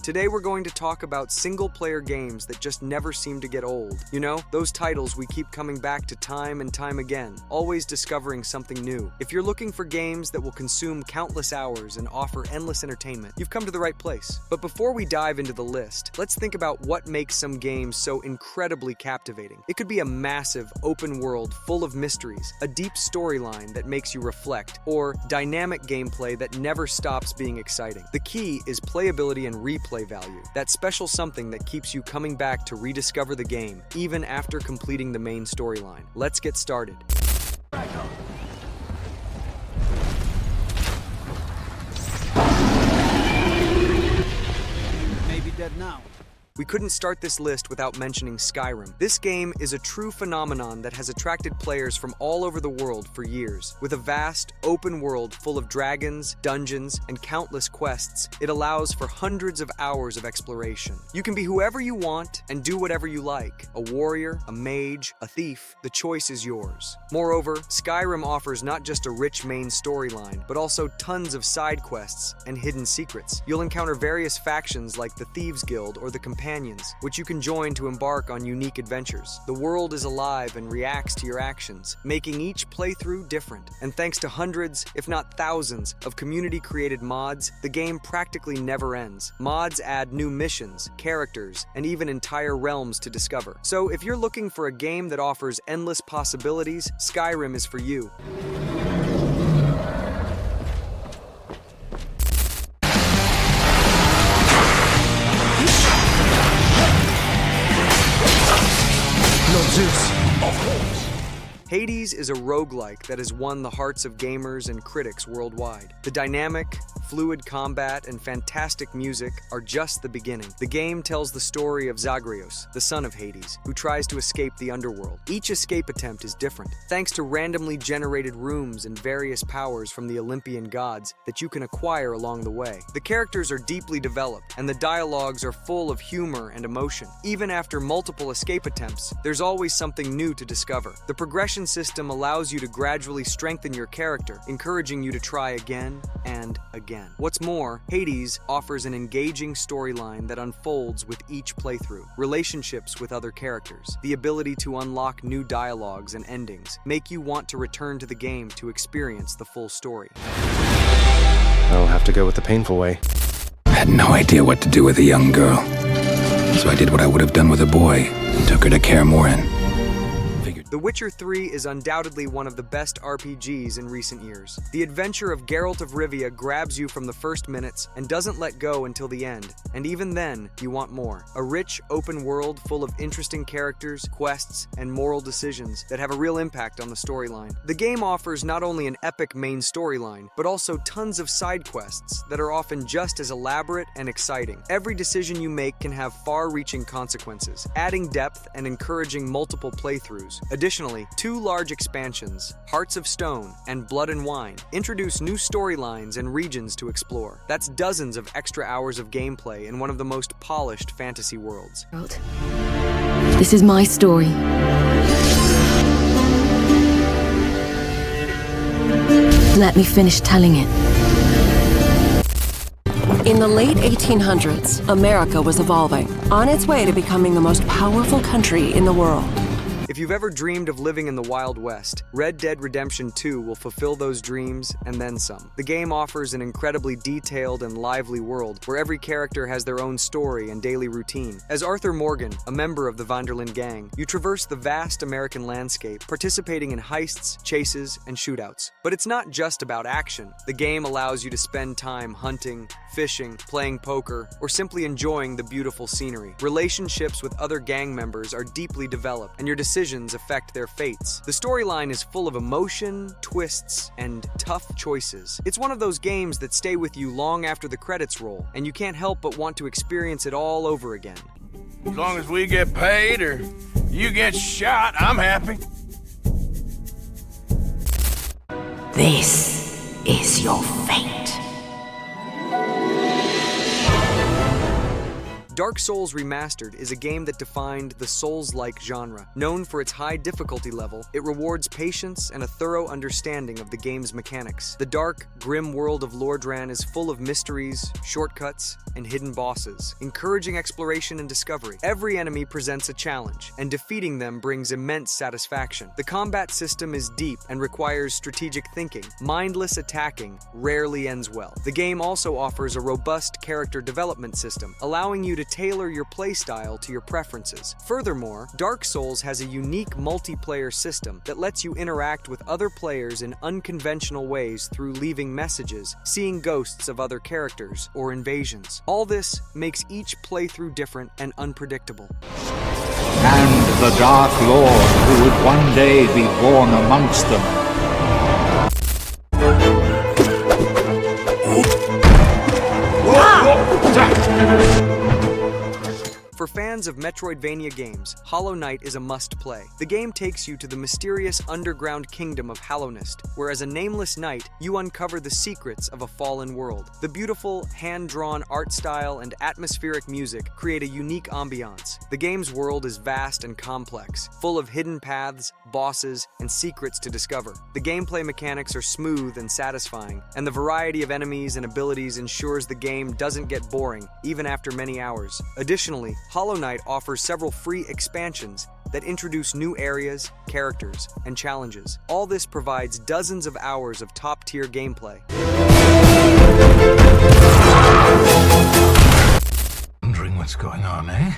Today we're going to talk about single-player games that just never seem to get old. You know, those titles we keep coming back to time and time again, always discovering something new. If you're looking for games that will consume countless hours and offer endless entertainment, you've come to the right place. But before we dive into the list, let's think about what makes some games so incredibly captivating. It could be a massive, open world full of mysteries, a deep storyline that makes you reflect, or dynamic gameplay that never stops being exciting. The key is playability and replay value, that special something that keeps you coming back to rediscover the game, even after completing the main storyline. Let's get started. Maybe dead now. We couldn't start this list without mentioning Skyrim. This game is a true phenomenon that has attracted players from all over the world for years. With a vast, open world full of dragons, dungeons, and countless quests, it allows for hundreds of hours of exploration. You can be whoever you want and do whatever you like. A warrior, a mage, a thief, the choice is yours. Moreover, Skyrim offers not just a rich main storyline, but also tons of side quests and hidden secrets. You'll encounter various factions like the Thieves Guild or the Companions, which you can join to embark on unique adventures. The world is alive and reacts to your actions, making each playthrough different. And thanks to hundreds, if not thousands, of community-created mods, the game practically never ends. Mods add new missions, characters, and even entire realms to discover. So if you're looking for a game that offers endless possibilities, Skyrim is for you. Zeus. Of course. Hades is a roguelike that has won the hearts of gamers and critics worldwide. The dynamic, fluid combat, and fantastic music are just the beginning. The game tells the story of Zagreus, the son of Hades, who tries to escape the underworld. Each escape attempt is different, thanks to randomly generated rooms and various powers from the Olympian gods that you can acquire along the way. The characters are deeply developed, and the dialogues are full of humor and emotion. Even after multiple escape attempts, there's always something new to discover. The progression system allows you to gradually strengthen your character, encouraging you to try again and again. What's more, Hades offers an engaging storyline that unfolds with each playthrough. Relationships with other characters, the ability to unlock new dialogues and endings, make you want to return to the game to experience the full story. I'll have to go with the painful way. I had no idea what to do with a young girl, so I did what I would have done with a boy and took her to Kaer Morhen. The Witcher 3 is undoubtedly one of the best RPGs in recent years. The adventure of Geralt of Rivia grabs you from the first minutes and doesn't let go until the end, and even then, you want more. A rich, open world full of interesting characters, quests, and moral decisions that have a real impact on the storyline. The game offers not only an epic main storyline, but also tons of side quests that are often just as elaborate and exciting. Every decision you make can have far-reaching consequences, adding depth and encouraging multiple playthroughs. Additionally, two large expansions, Hearts of Stone and Blood and Wine, introduce new storylines and regions to explore. That's dozens of extra hours of gameplay in one of the most polished fantasy worlds. This is my story. Let me finish telling it. In the late 1800s, America was evolving, on its way to becoming the most powerful country in the world. If you've ever dreamed of living in the Wild West, Red Dead Redemption 2 will fulfill those dreams and then some. The game offers an incredibly detailed and lively world where every character has their own story and daily routine. As Arthur Morgan, a member of the Vanderlyn gang, you traverse the vast American landscape, participating in heists, chases, and shootouts. But it's not just about action. The game allows you to spend time hunting, fishing, playing poker, or simply enjoying the beautiful scenery. Relationships with other gang members are deeply developed, and your decisions affect their fates. The storyline is full of emotion, twists, and tough choices. It's one of those games that stay with you long after the credits roll, and you can't help but want to experience it all over again. As long as we get paid or you get shot, I'm happy. This is your fate. Dark Souls Remastered is a game that defined the Souls-like genre. Known for its high difficulty level, it rewards patience and a thorough understanding of the game's mechanics. The dark, grim world of Lordran is full of mysteries, shortcuts, and hidden bosses, encouraging exploration and discovery. Every enemy presents a challenge, and defeating them brings immense satisfaction. The combat system is deep and requires strategic thinking. Mindless attacking rarely ends well. The game also offers a robust character development system, allowing you to tailor your playstyle to your preferences. Furthermore, Dark Souls has a unique multiplayer system that lets you interact with other players in unconventional ways through leaving messages, seeing ghosts of other characters, or invasions. All this makes each playthrough different and unpredictable. And the Dark Lord who would one day be born amongst them. For fans of Metroidvania games, Hollow Knight is a must-play. The game takes you to the mysterious underground kingdom of Hallownest, where as a nameless knight, you uncover the secrets of a fallen world. The beautiful, hand-drawn art style and atmospheric music create a unique ambiance. The game's world is vast and complex, full of hidden paths, bosses, and secrets to discover. The gameplay mechanics are smooth and satisfying, and the variety of enemies and abilities ensures the game doesn't get boring, even after many hours. Additionally, Hollow Knight offers several free expansions that introduce new areas, characters, and challenges. All this provides dozens of hours of top-tier gameplay. Wondering what's going on, eh?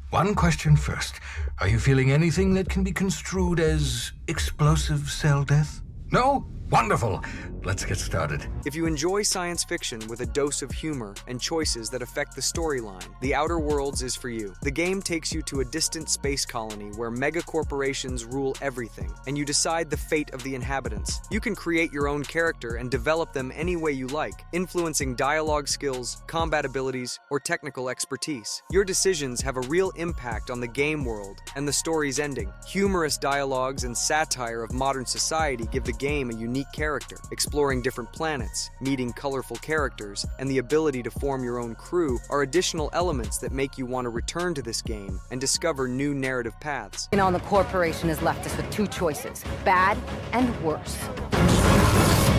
One question first. Are you feeling anything that can be construed as explosive cell death? No? Wonderful. Let's get started. If you enjoy science fiction with a dose of humor and choices that affect the storyline, The Outer Worlds is for you. The game takes you to a distant space colony where megacorporations rule everything, and you decide the fate of the inhabitants. You can create your own character and develop them any way you like, influencing dialogue skills, combat abilities, or technical expertise. Your decisions have a real impact on the game world and the story's ending. Humorous dialogues and satire of modern society give the game a unique character. Exploring different planets, meeting colorful characters, and the ability to form your own crew are additional elements that make you want to return to this game and discover new narrative paths. The corporation has left us with two choices, bad and worse.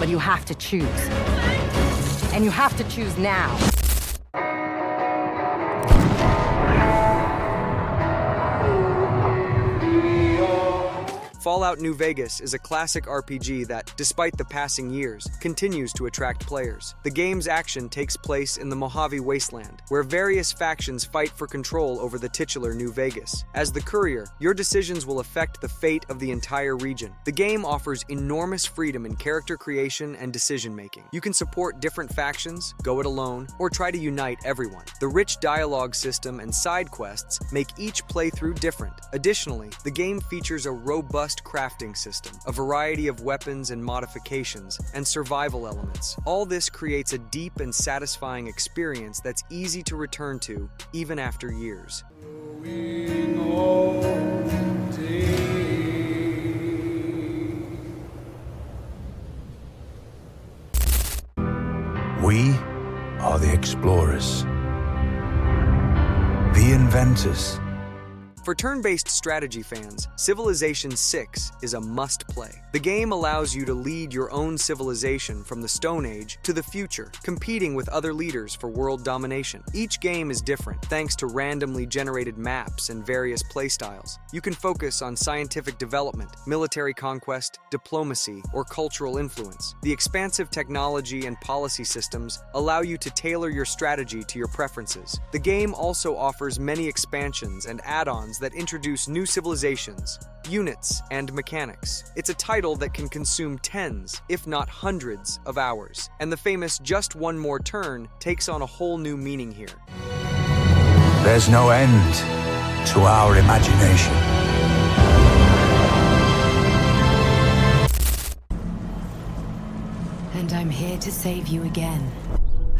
But you have to choose. And you have to choose now. Fallout New Vegas is a classic RPG that, despite the passing years, continues to attract players. The game's action takes place in the Mojave Wasteland, where various factions fight for control over the titular New Vegas. As the courier, your decisions will affect the fate of the entire region. The game offers enormous freedom in character creation and decision-making. You can support different factions, go it alone, or try to unite everyone. The rich dialogue system and side quests make each playthrough different. Additionally, the game features a robust crafting system, a variety of weapons and modifications, and survival elements. All this creates a deep and satisfying experience that's easy to return to, even after years. We are the explorers, the inventors. For turn-based strategy fans, Civilization VI is a must-play. The game allows you to lead your own civilization from the Stone Age to the future, competing with other leaders for world domination. Each game is different, thanks to randomly generated maps and various playstyles. You can focus on scientific development, military conquest, diplomacy, or cultural influence. The expansive technology and policy systems allow you to tailor your strategy to your preferences. The game also offers many expansions and add-ons that introduce new civilizations, units, and mechanics. It's a title that can consume tens, if not hundreds, of hours, and the famous just one more turn takes on a whole new meaning here. There's no end to our imagination. And I'm here to save you again.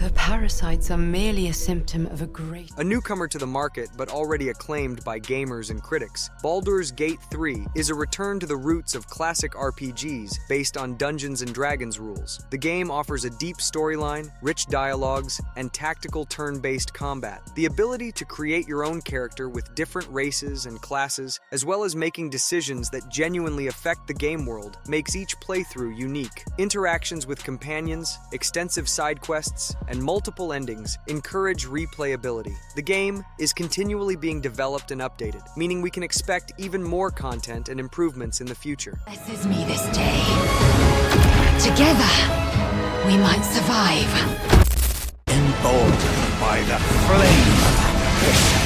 The parasites are merely a symptom of a great... A newcomer to the market, but already acclaimed by gamers and critics, Baldur's Gate 3 is a return to the roots of classic RPGs based on Dungeons & Dragons rules. The game offers a deep storyline, rich dialogues, and tactical turn-based combat. The ability to create your own character with different races and classes, as well as making decisions that genuinely affect the game world, makes each playthrough unique. Interactions with companions, extensive side quests, and multiple endings encourage replayability. The game is continually being developed and updated, meaning we can expect even more content and improvements in the future. Blesses me this day. Together, we might survive. Emboldened by the flame of ambition.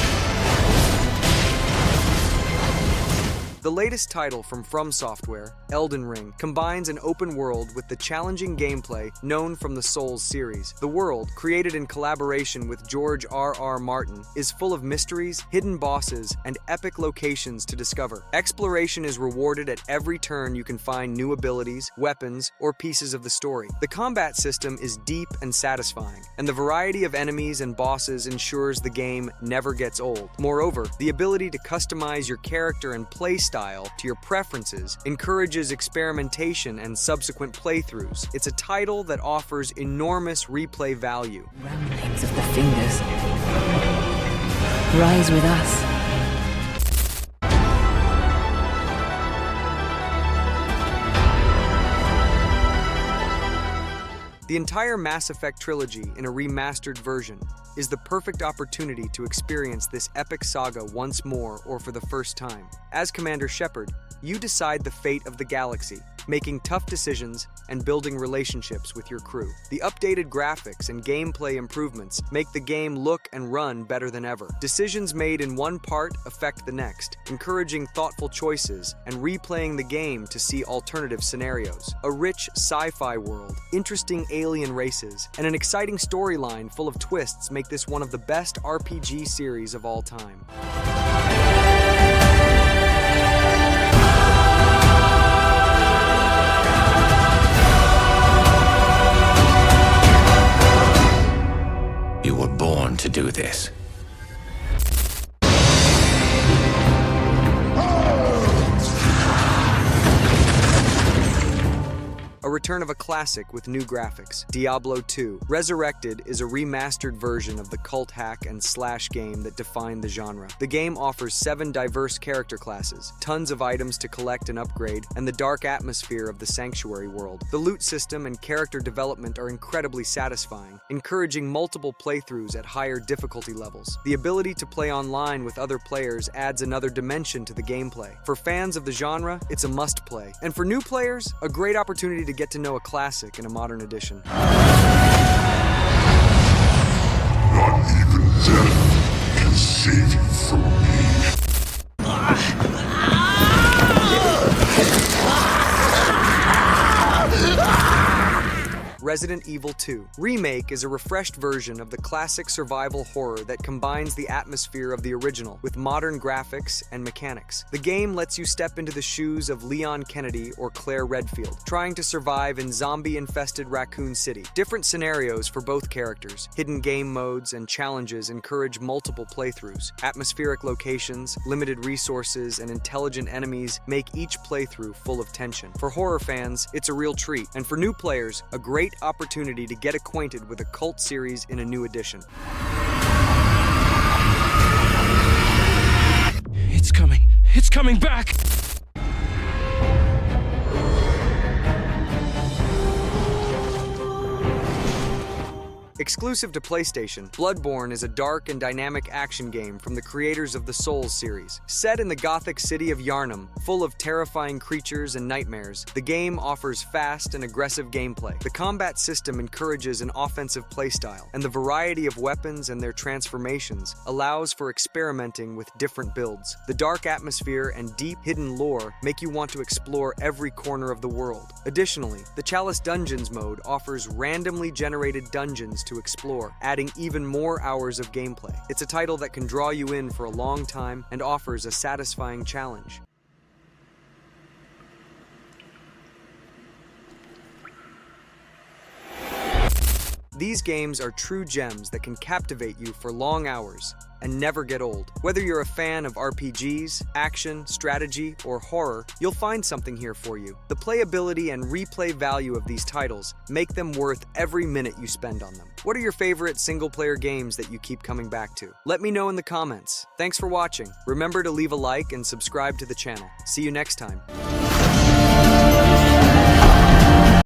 The latest title from Software, Elden Ring, combines an open world with the challenging gameplay known from the Souls series. The world, created in collaboration with George R.R. Martin, is full of mysteries, hidden bosses, and epic locations to discover. Exploration is rewarded at every turn. You can find new abilities, weapons, or pieces of the story. The combat system is deep and satisfying, and the variety of enemies and bosses ensures the game never gets old. Moreover, the ability to customize your character and playstyle to your preferences encourages experimentation and subsequent playthroughs. It's a title that offers enormous replay value. Ramblings of the fingers. Rise with us. The entire Mass Effect trilogy in a remastered version is the perfect opportunity to experience this epic saga once more or for the first time. As Commander Shepard, you decide the fate of the galaxy, making tough decisions and building relationships with your crew. The updated graphics and gameplay improvements make the game look and run better than ever. Decisions made in one part affect the next, encouraging thoughtful choices and replaying the game to see alternative scenarios. A rich sci-fi world, interesting alien races, and an exciting storyline full of twists make this one of the best RPG series of all time. You were born to do this. A return of a classic with new graphics. Diablo 2. Resurrected is a remastered version of the cult hack and slash game that defined the genre. The game offers 7 diverse character classes, tons of items to collect and upgrade, and the dark atmosphere of the Sanctuary world. The loot system and character development are incredibly satisfying, encouraging multiple playthroughs at higher difficulty levels. The ability to play online with other players adds another dimension to the gameplay. For fans of the genre, it's a must-play. And for new players, a great opportunity to get to know a classic in a modern edition. Not even death can save you from me. Resident Evil 2 Remake is a refreshed version of the classic survival horror that combines the atmosphere of the original with modern graphics and mechanics. The game lets you step into the shoes of Leon Kennedy or Claire Redfield, trying to survive in zombie-infested Raccoon City. Different scenarios for both characters, hidden game modes, and challenges encourage multiple playthroughs. Atmospheric locations, limited resources, and intelligent enemies make each playthrough full of tension. For horror fans, it's a real treat, and for new players, a great opportunity to get acquainted with a cult series in a new edition. It's coming! It's coming back! Exclusive to PlayStation, Bloodborne is a dark and dynamic action game from the creators of the Souls series. Set in the Gothic city of Yharnam, full of terrifying creatures and nightmares, the game offers fast and aggressive gameplay. The combat system encourages an offensive playstyle, and the variety of weapons and their transformations allows for experimenting with different builds. The dark atmosphere and deep hidden lore make you want to explore every corner of the world. Additionally, the Chalice Dungeons mode offers randomly generated dungeons to explore, adding even more hours of gameplay. It's a title that can draw you in for a long time and offers a satisfying challenge. These games are true gems that can captivate you for long hours and never get old. Whether you're a fan of RPGs, action, strategy, or horror, you'll find something here for you. The playability and replay value of these titles make them worth every minute you spend on them. What are your favorite single-player games that you keep coming back to? Let me know in the comments. Thanks for watching. Remember to leave a like and subscribe to the channel. See you next time.